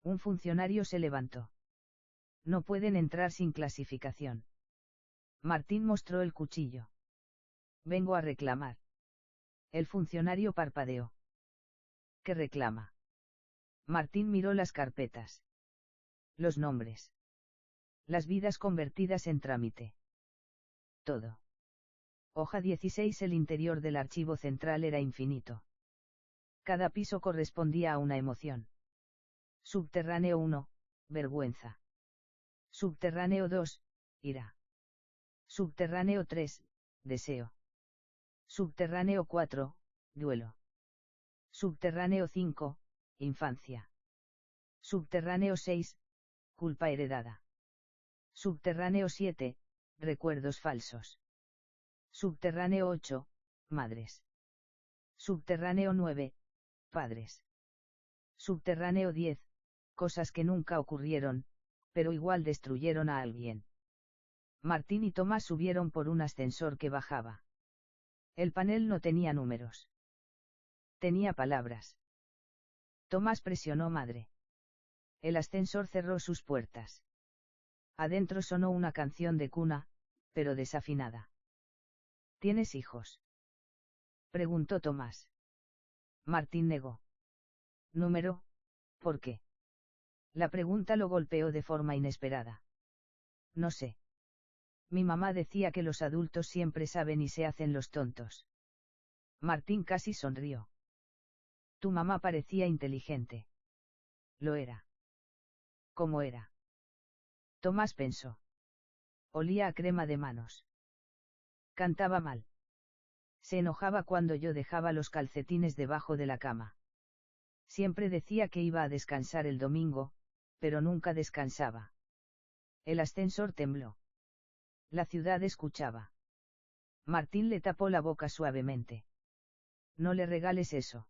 Un funcionario se levantó. No pueden entrar sin clasificación. Martín mostró el cuchillo. Vengo a reclamar. El funcionario parpadeó. ¿Qué reclama? Martín miró las carpetas. Los nombres. Las vidas convertidas en trámite. Todo. Hoja 16. El interior del archivo central era infinito. Cada piso correspondía a una emoción. Subterráneo 1, vergüenza. Subterráneo 2, ira. Subterráneo 3, deseo. Subterráneo 4, duelo. Subterráneo 5, infancia. Subterráneo 6, culpa heredada. Subterráneo 7, recuerdos falsos. Subterráneo 8, madres. Subterráneo 9, padres. Subterráneo 10, cosas que nunca ocurrieron, pero igual destruyeron a alguien. Martín y Tomás subieron por un ascensor que bajaba. El panel no tenía números. Tenía palabras. Tomás presionó madre. El ascensor cerró sus puertas. Adentro sonó una canción de cuna, pero desafinada. ¿Tienes hijos? Preguntó Tomás. Martín negó. Número, ¿por qué? La pregunta lo golpeó de forma inesperada. No sé. Mi mamá decía que los adultos siempre saben y se hacen los tontos. Martín casi sonrió. Tu mamá parecía inteligente. Lo era. ¿Cómo era? Tomás pensó. Olía a crema de manos. Cantaba mal. Se enojaba cuando yo dejaba los calcetines debajo de la cama. Siempre decía que iba a descansar el domingo, pero nunca descansaba. El ascensor tembló. La ciudad escuchaba. Martín le tapó la boca suavemente. No le regales eso.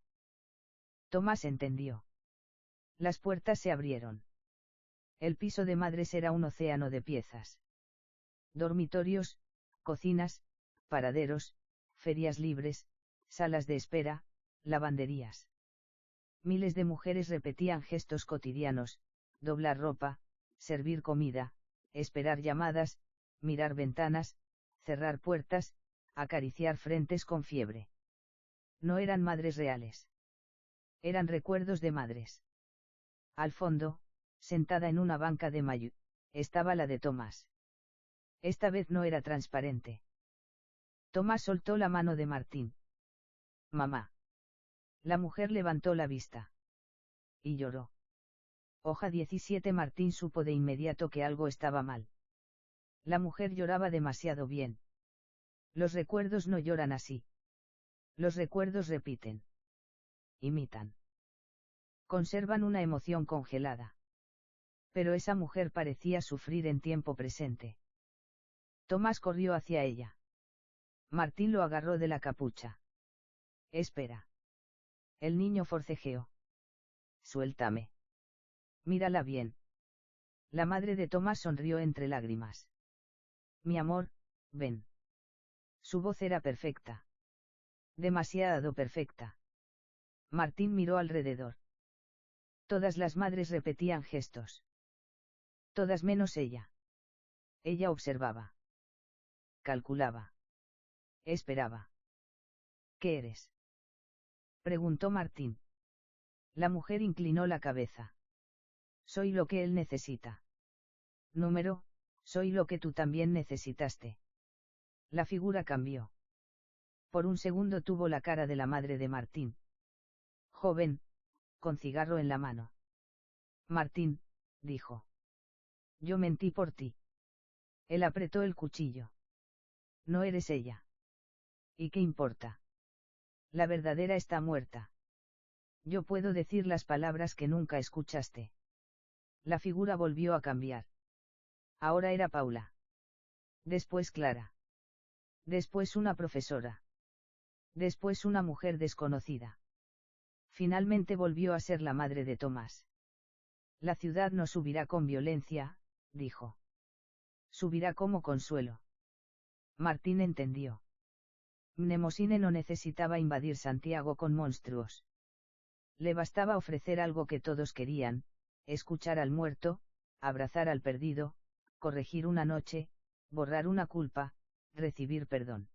Tomás entendió. Las puertas se abrieron. El piso de madres era un océano de piezas. Dormitorios, cocinas, paraderos, ferias libres, salas de espera, lavanderías. Miles de mujeres repetían gestos cotidianos, doblar ropa, servir comida, esperar llamadas, mirar ventanas, cerrar puertas, acariciar frentes con fiebre. No eran madres reales. Eran recuerdos de madres. Al fondo, sentada en una banca de mayo, estaba la de Tomás. Esta vez no era transparente. Tomás soltó la mano de Martín. Mamá. La mujer levantó la vista. Y lloró. Hoja 17. Martín supo de inmediato que algo estaba mal. La mujer lloraba demasiado bien. Los recuerdos no lloran así. Los recuerdos repiten. Imitan. Conservan una emoción congelada. Pero esa mujer parecía sufrir en tiempo presente. Tomás corrió hacia ella. Martín lo agarró de la capucha. Espera. El niño forcejeó. Suéltame. Mírala bien. La madre de Tomás sonrió entre lágrimas. Mi amor, ven. Su voz era perfecta. Demasiado perfecta. Martín miró alrededor. Todas las madres repetían gestos. Todas menos ella. Ella observaba. Calculaba. Esperaba. ¿Qué eres? Preguntó Martín. La mujer inclinó la cabeza. Soy lo que él necesita. Número, soy lo que tú también necesitaste. La figura cambió. Por un segundo tuvo la cara de la madre de Martín. Joven, con cigarro en la mano. Martín, dijo. Yo mentí por ti. Él apretó el cuchillo. No eres ella. ¿Y qué importa? La verdadera está muerta. Yo puedo decir las palabras que nunca escuchaste. La figura volvió a cambiar. Ahora era Paula. Después Clara. Después una profesora. Después una mujer desconocida. Finalmente volvió a ser la madre de Tomás. La ciudad no subirá con violencia, dijo. Subirá como consuelo. Martín entendió. Mnemosine no necesitaba invadir Santiago con monstruos. Le bastaba ofrecer algo que todos querían, escuchar al muerto, abrazar al perdido, corregir una noche, borrar una culpa, recibir perdón.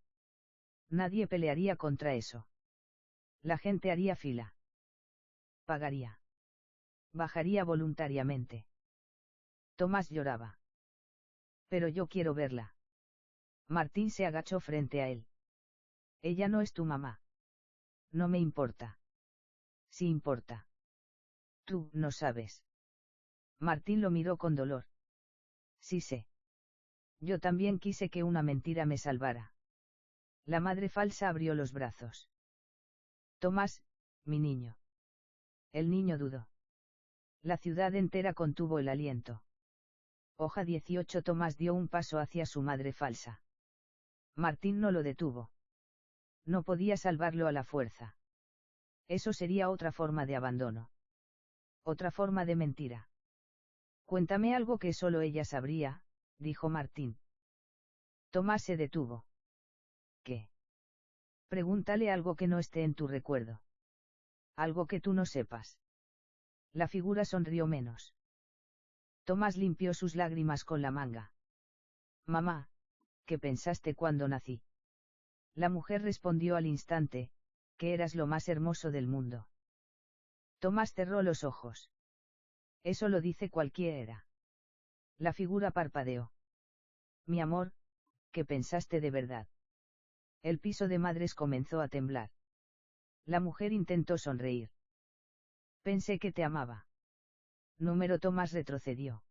Nadie pelearía contra eso. La gente haría fila. Pagaría. Bajaría voluntariamente. Tomás lloraba. Pero yo quiero verla. Martín se agachó frente a él. Ella no es tu mamá. No me importa. Sí importa. Tú no sabes. Martín lo miró con dolor. Sí sé. Yo también quise que una mentira me salvara. La madre falsa abrió los brazos. Tomás, mi niño. El niño dudó. La ciudad entera contuvo el aliento. Hoja 18. Tomás dio un paso hacia su madre falsa. Martín no lo detuvo. No podía salvarlo a la fuerza. Eso sería otra forma de abandono. Otra forma de mentira. Cuéntame algo que solo ella sabría, dijo Martín. Tomás se detuvo. ¿Qué? Pregúntale algo que no esté en tu recuerdo. Algo que tú no sepas. La figura sonrió menos. Tomás limpió sus lágrimas con la manga. Mamá, ¿qué pensaste cuando nací? La mujer respondió al instante, que eras lo más hermoso del mundo. Tomás cerró los ojos. Eso lo dice cualquiera. La figura parpadeó. Mi amor, ¿qué pensaste de verdad? El piso de madres comenzó a temblar. La mujer intentó sonreír. Pensé que te amaba. Número. Tomás retrocedió.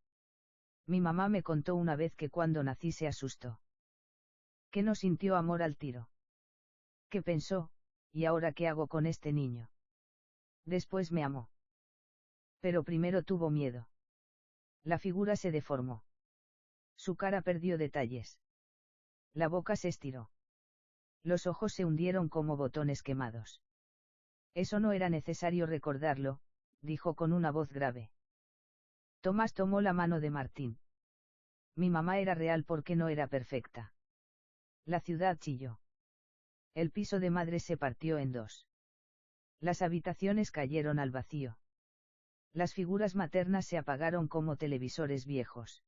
Mi mamá me contó una vez que cuando nací se asustó. Que no sintió amor al tiro. ¿Qué pensó? ¿Y ahora qué hago con este niño? Después me amó. Pero primero tuvo miedo. La figura se deformó. Su cara perdió detalles. La boca se estiró. Los ojos se hundieron como botones quemados. Eso no era necesario recordarlo, dijo con una voz grave. Tomás tomó la mano de Martín. Mi mamá era real porque no era perfecta. La ciudad chilló. El piso de madre se partió en dos. Las habitaciones cayeron al vacío. Las figuras maternas se apagaron como televisores viejos.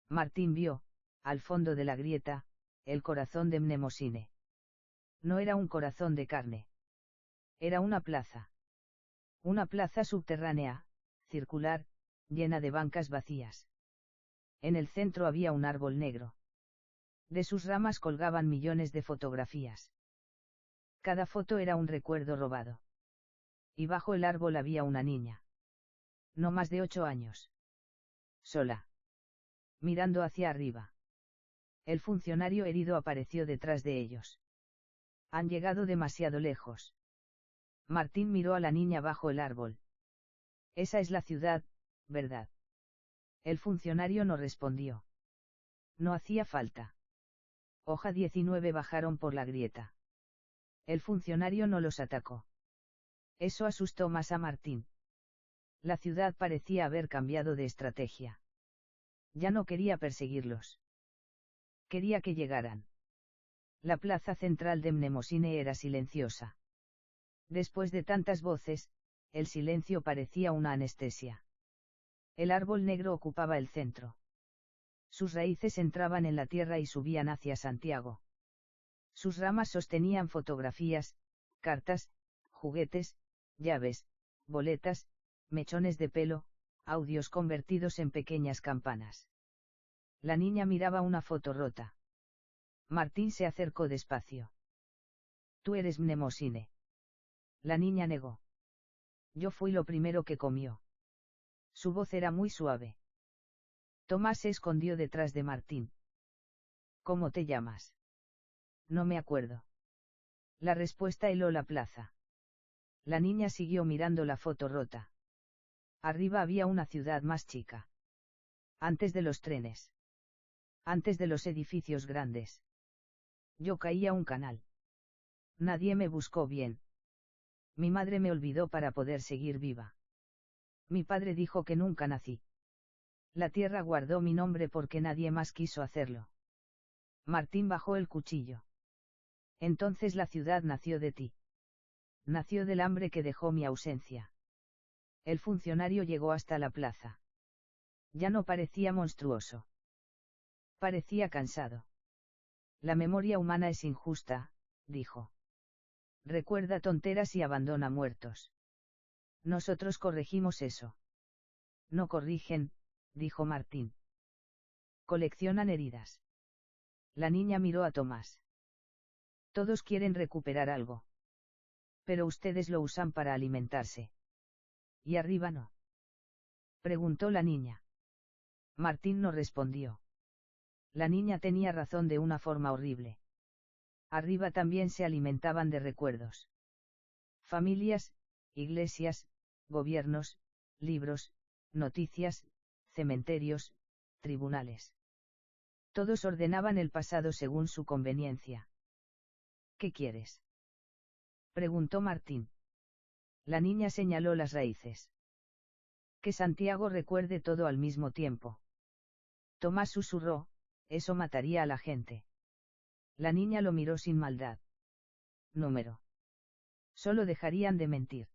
Martín vio, al fondo de la grieta, el corazón de Mnemosine. No era un corazón de carne. Era una plaza. Una plaza subterránea, circular, llena de bancas vacías. En el centro había un árbol negro. De sus ramas colgaban millones de fotografías. Cada foto era un recuerdo robado. Y bajo el árbol había una niña. No más de 8 años. Sola. Mirando hacia arriba. El funcionario herido apareció detrás de ellos. Han llegado demasiado lejos. Martín miró a la niña bajo el árbol. Esa es la ciudad, ¿verdad? El funcionario no respondió. No hacía falta. Hoja 19. Bajaron por la grieta. El funcionario no los atacó. Eso asustó más a Martín. La ciudad parecía haber cambiado de estrategia. Ya no quería perseguirlos. Quería que llegaran. La plaza central de Mnemosine era silenciosa. Después de tantas voces, el silencio parecía una anestesia. El árbol negro ocupaba el centro. Sus raíces entraban en la tierra y subían hacia Santiago. Sus ramas sostenían fotografías, cartas, juguetes, llaves, boletas, mechones de pelo, audios convertidos en pequeñas campanas. La niña miraba una foto rota. Martín se acercó despacio. Tú eres Mnemosine. La niña negó. Yo fui lo primero que comió. Su voz era muy suave. Tomás se escondió detrás de Martín. ¿Cómo te llamas? No me acuerdo. La respuesta heló la plaza. La niña siguió mirando la foto rota. Arriba había una ciudad más chica. Antes de los trenes. Antes de los edificios grandes. Yo caí a un canal. Nadie me buscó bien. Mi madre me olvidó para poder seguir viva. Mi padre dijo que nunca nací. La tierra guardó mi nombre porque nadie más quiso hacerlo. Martín bajó el cuchillo. Entonces la ciudad nació de ti. Nació del hambre que dejó mi ausencia. El funcionario llegó hasta la plaza. Ya no parecía monstruoso. Parecía cansado. La memoria humana es injusta, dijo. Recuerda tonteras y abandona muertos. Nosotros corregimos eso. No corrigen, dijo Martín. Coleccionan heridas. La niña miró a Tomás. Todos quieren recuperar algo. Pero ustedes lo usan para alimentarse. ¿Y arriba no? Preguntó la niña. Martín no respondió. La niña tenía razón de una forma horrible. Arriba también se alimentaban de recuerdos. Familias, iglesias, gobiernos, libros, noticias, cementerios, tribunales. Todos ordenaban el pasado según su conveniencia. ¿Qué quieres? Preguntó Martín. La niña señaló las raíces. Que Santiago recuerde todo al mismo tiempo. Tomás susurró, eso mataría a la gente. La niña lo miró sin maldad. Número. Solo dejarían de mentir.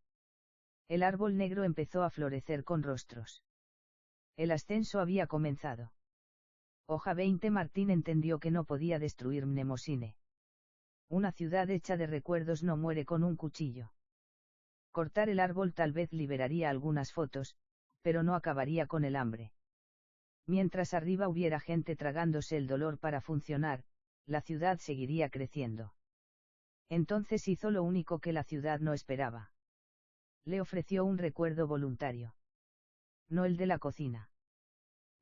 El árbol negro empezó a florecer con rostros. El ascenso había comenzado. Hoja 20. Martín entendió que no podía destruir Mnemosine. Una ciudad hecha de recuerdos no muere con un cuchillo. Cortar el árbol tal vez liberaría algunas fotos, pero no acabaría con el hambre. Mientras arriba hubiera gente tragándose el dolor para funcionar, la ciudad seguiría creciendo. Entonces hizo lo único que la ciudad no esperaba. Le ofreció un recuerdo voluntario. No el de la cocina.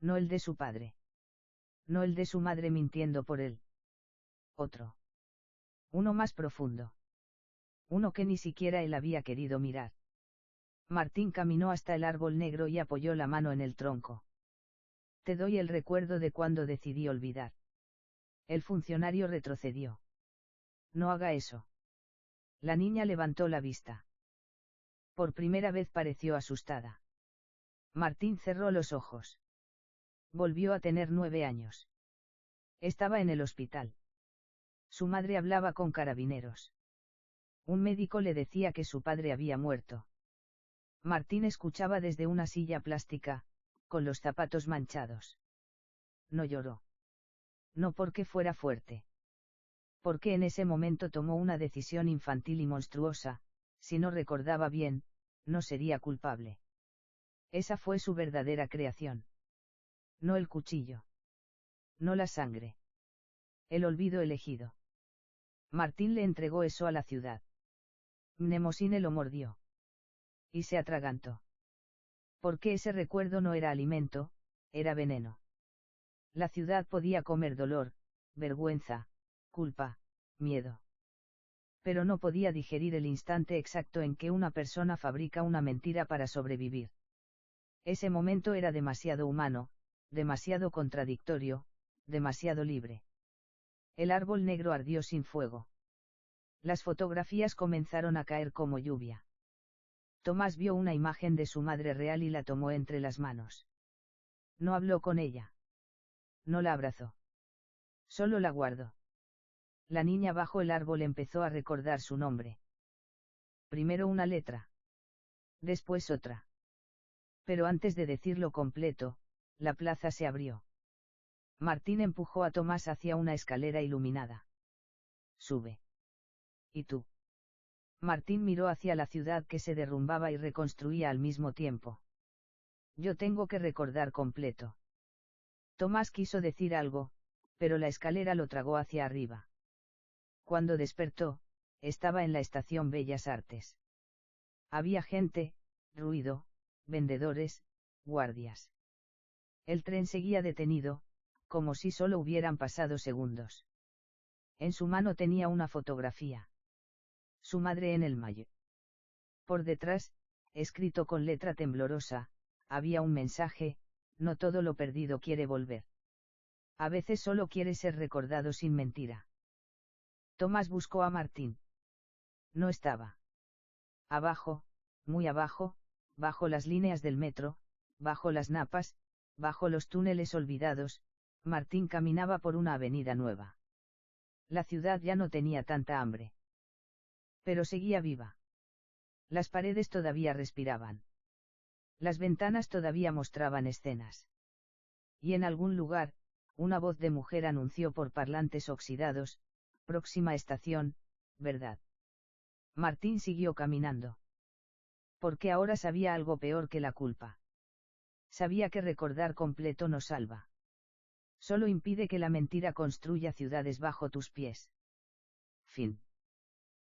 No el de su padre. No el de su madre mintiendo por él. Otro. Uno más profundo. Uno que ni siquiera él había querido mirar. Martín caminó hasta el árbol negro y apoyó la mano en el tronco. Te doy el recuerdo de cuando decidí olvidar. El funcionario retrocedió. No haga eso. La niña levantó la vista. Por primera vez pareció asustada. Martín cerró los ojos. Volvió a tener 9 años. Estaba en el hospital. Su madre hablaba con carabineros. Un médico le decía que su padre había muerto. Martín escuchaba desde una silla plástica, con los zapatos manchados. No lloró. No porque fuera fuerte. Porque en ese momento tomó una decisión infantil y monstruosa, si no recordaba bien, no sería culpable. Esa fue su verdadera creación. No el cuchillo. No la sangre. El olvido elegido. Martín le entregó eso a la ciudad. Mnemosine lo mordió. Y se atragantó. Porque ese recuerdo no era alimento, era veneno. La ciudad podía comer dolor, vergüenza, culpa, miedo. Pero no podía digerir el instante exacto en que una persona fabrica una mentira para sobrevivir. Ese momento era demasiado humano, demasiado contradictorio, demasiado libre. El árbol negro ardió sin fuego. Las fotografías comenzaron a caer como lluvia. Tomás vio una imagen de su madre real y la tomó entre las manos. No habló con ella. No la abrazó. Solo la guardó. La niña bajo el árbol empezó a recordar su nombre. Primero una letra. Después otra. Pero antes de decirlo completo, la plaza se abrió. Martín empujó a Tomás hacia una escalera iluminada. Sube. ¿Y tú? Martín miró hacia la ciudad que se derrumbaba y reconstruía al mismo tiempo. Yo tengo que recordar completo. Tomás quiso decir algo, pero la escalera lo tragó hacia arriba. Cuando despertó, estaba en la estación Bellas Artes. Había gente, ruido, vendedores, guardias. El tren seguía detenido, como si solo hubieran pasado segundos. En su mano tenía una fotografía. Su madre en el mayo. Por detrás, escrito con letra temblorosa, había un mensaje: no todo lo perdido quiere volver. A veces solo quiere ser recordado sin mentira. Tomás buscó a Martín. No estaba. Abajo, muy abajo, bajo las líneas del metro, bajo las napas, bajo los túneles olvidados, Martín caminaba por una avenida nueva. La ciudad ya no tenía tanta hambre. Pero seguía viva. Las paredes todavía respiraban. Las ventanas todavía mostraban escenas. Y en algún lugar, una voz de mujer anunció por parlantes oxidados: próxima estación, ¿verdad? Martín siguió caminando. Porque ahora sabía algo peor que la culpa. Sabía que recordar completo no salva. Solo impide que la mentira construya ciudades bajo tus pies. Fin.